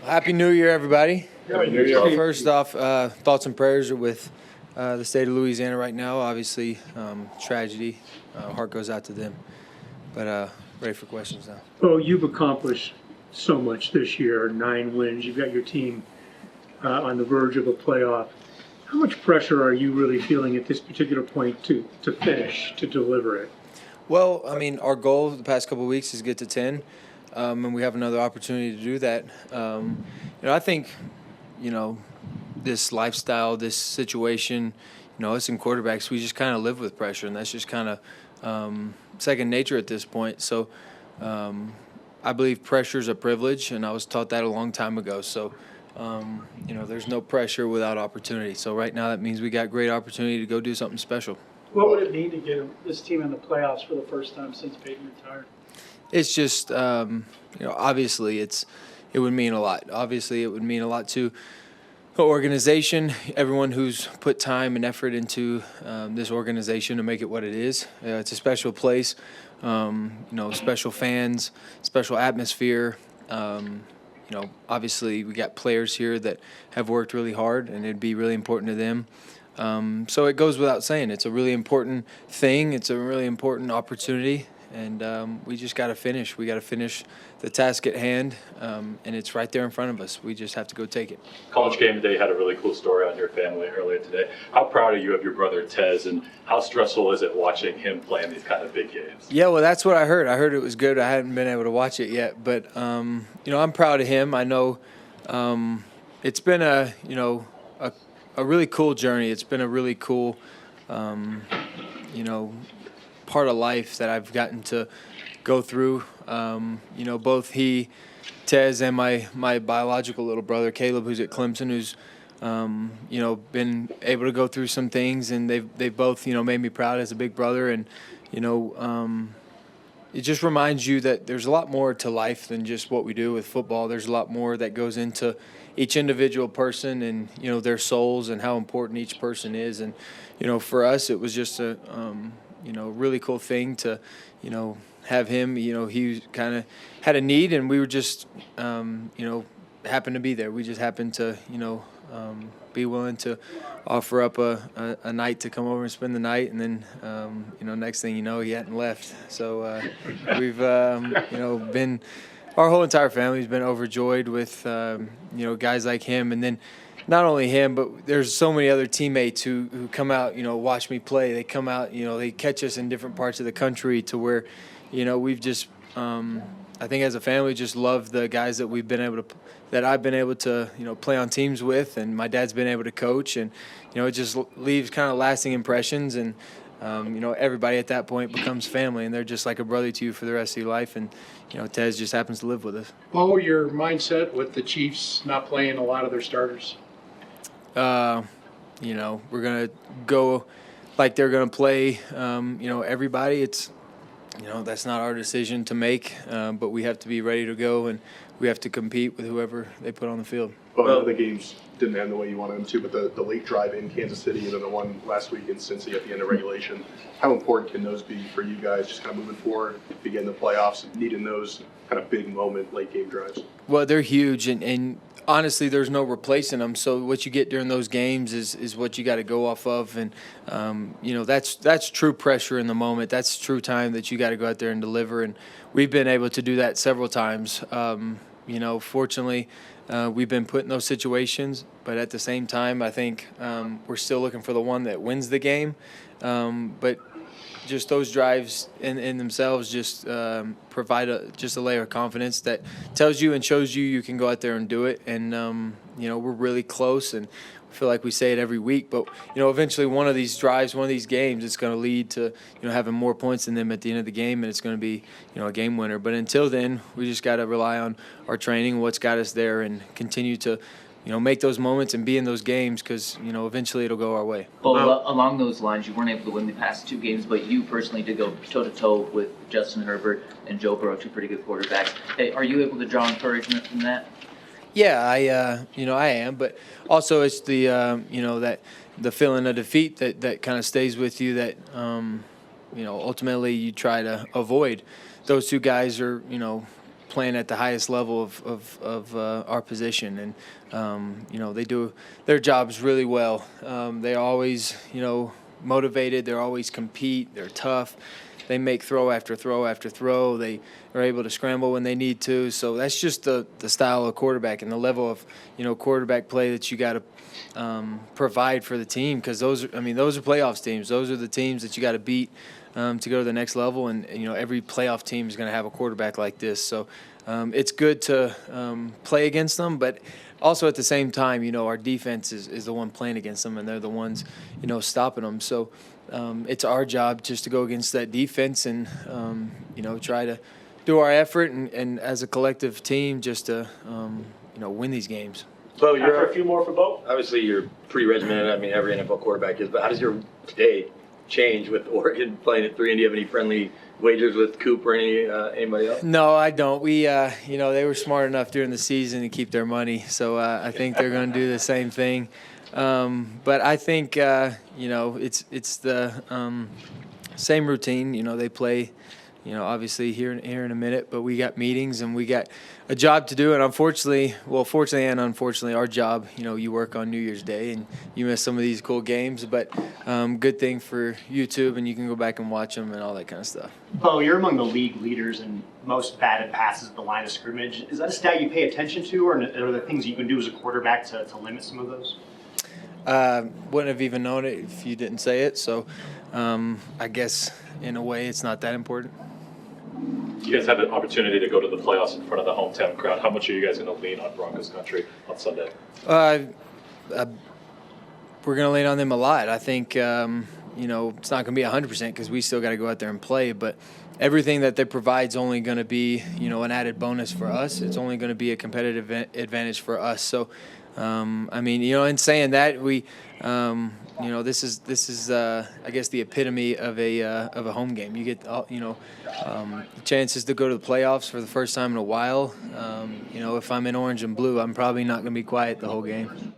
Happy New Year, everybody. Happy New Year. First off, thoughts and prayers are with the state of Louisiana right now. Obviously, tragedy. Heart goes out to them. But ready for questions now. Well, you've accomplished so much this year, 9 wins. You've got your team on the verge of a playoff. How much pressure are you really feeling at this particular point to finish, to deliver it? Well, I mean, our goal the past couple of weeks is to get to 10, and we have another opportunity to do that. I think, this lifestyle, this situation, us in quarterbacks, we just kind of live with pressure, and that's just kind of second nature at this point. So I believe pressure is a privilege, and I was taught that a long time ago. So, there's no pressure without opportunity. So right now that means we got great opportunity to go do something special. What would it mean to get this team in the playoffs for the first time since Peyton retired? It's just, obviously it would mean a lot. Obviously, it would mean a lot to the organization, everyone who's put time and effort into this organization to make it what it is. It's a special place, special fans, special atmosphere. Obviously, we got players here that have worked really hard, and it'd be really important to them. So it goes without saying. It's a really important thing. It's a really important opportunity, and we just got to finish. We got to finish the task at hand, and it's right there in front of us. We just have to go take it. College Game Day had a really cool story on your family earlier today. How proud are you of your brother Tez, and how stressful is it watching him play in these kind of big games? Yeah, well, that's what I heard. I heard it was good. I hadn't been able to watch it yet, but I'm proud of him. I know it's been a really cool journey. It's been a really cool, part of life that I've gotten to go through. Both Tez, and my biological little brother, Caleb, who's at Clemson, who's, been able to go through some things, and they've both, made me proud as a big brother. And, it just reminds you that there's a lot more to life than just what we do with football. There's a lot more that goes into each individual person and, their souls and how important each person is. And, for us, it was just a, really cool thing to, have him. He kind of had a need, and we were just, happened to be there. We just happened to, be willing to offer up a night to come over and spend the night. And then, next thing you know, he hadn't left. So we've, been – our whole entire family's been overjoyed with, guys like him. And then not only him, but there's so many other teammates who come out, watch me play. They come out, they catch us in different parts of the country to where, we've just, I think as a family, just love the guys that I've been able to, play on teams with, and my dad's been able to coach. And, it just leaves kind of lasting impressions. And, everybody at that point becomes family, and they're just like a brother to you for the rest of your life. And, Tez just happens to live with us. Bo, your mindset with the Chiefs not playing a lot of their starters? We're going to go like they're going to play, everybody. It's, that's not our decision to make, but we have to be ready to go, and we have to compete with whoever they put on the field. Well, the games didn't end the way you wanted them to, but the late drive in Kansas City and then the one last week in Cincy at the end of regulation, how important can those be for you guys just kind of moving forward, begin the playoffs, needing those kind of big moment late game drives? Well, they're huge, and honestly, there's no replacing them. So what you get during those games is what you got to go off of, and that's true pressure in the moment. That's true time that you got to go out there and deliver, and we've been able to do that several times. Fortunately, we've been put in those situations, but at the same time, I think we're still looking for the one that wins the game. But just those drives in themselves just provide just a layer of confidence that tells you and shows you can go out there and do it. And, we're really close, and I feel like we say it every week. But, eventually one of these drives, one of these games, it's going to lead to, having more points than them at the end of the game, and it's going to be, a game winner. But until then, we just got to rely on our training, what's got us there, and continue to make those moments and be in those games because, eventually it'll go our way. Well, along those lines, you weren't able to win the past 2 games, but you personally did go toe-to-toe with Justin Herbert and Joe Burrow, 2 pretty good quarterbacks. Hey, are you able to draw encouragement from that? Yeah, I am, but also it's the, that the feeling of defeat that kind of stays with you that, ultimately you try to avoid. Those 2 guys are, playing at the highest level of our position, and they do their jobs really well. They're always motivated. They're always compete. They're tough. They make throw after throw after throw. They are able to scramble when they need to. So that's just the style of quarterback and the level of quarterback play that you got to provide for the team, because those are playoffs teams. Those are the teams that you got to beat to go to the next level. And every playoff team is going to have a quarterback like this. So it's good to play against them, but also at the same time, our defense is the one playing against them, and they're the ones stopping them. So it's our job just to go against that defense and try to do our effort and as a collective team just to win these games. Bo, After a few more for Bo. obviously you're pretty regimented. I mean, every NFL quarterback is. But how does your day change with Oregon playing at 3? And do you have any friendly wagers with Coop or anybody else? No, I don't. We, they were smart enough during the season to keep their money, so I think they're going to do the same thing. But I think it's the same routine. They play. Obviously here in a minute, but we got meetings and we got a job to do. And fortunately and unfortunately, our job, you work on New Year's Day and you miss some of these cool games. But good thing for YouTube, and you can go back and watch them and all that kind of stuff. Bo, you're among the league leaders in most batted passes at the line of scrimmage. Is that a stat you pay attention to, or are there things you can do as a quarterback to limit some of those? Wouldn't have even known it if you didn't say it. So I guess in a way it's not that important. You guys have an opportunity to go to the playoffs in front of the hometown crowd. How much are you guys going to lean on Broncos country on Sunday? We're going to lean on them a lot. I think, it's not going to be 100% because we still got to go out there and play. But everything that they provide is only going to be, an added bonus for us. It's only going to be a competitive advantage for us. So, in saying that, we, this is I guess the epitome of a home game. You get chances to go to the playoffs for the first time in a while. If I'm in orange and blue, I'm probably not going to be quiet the whole game.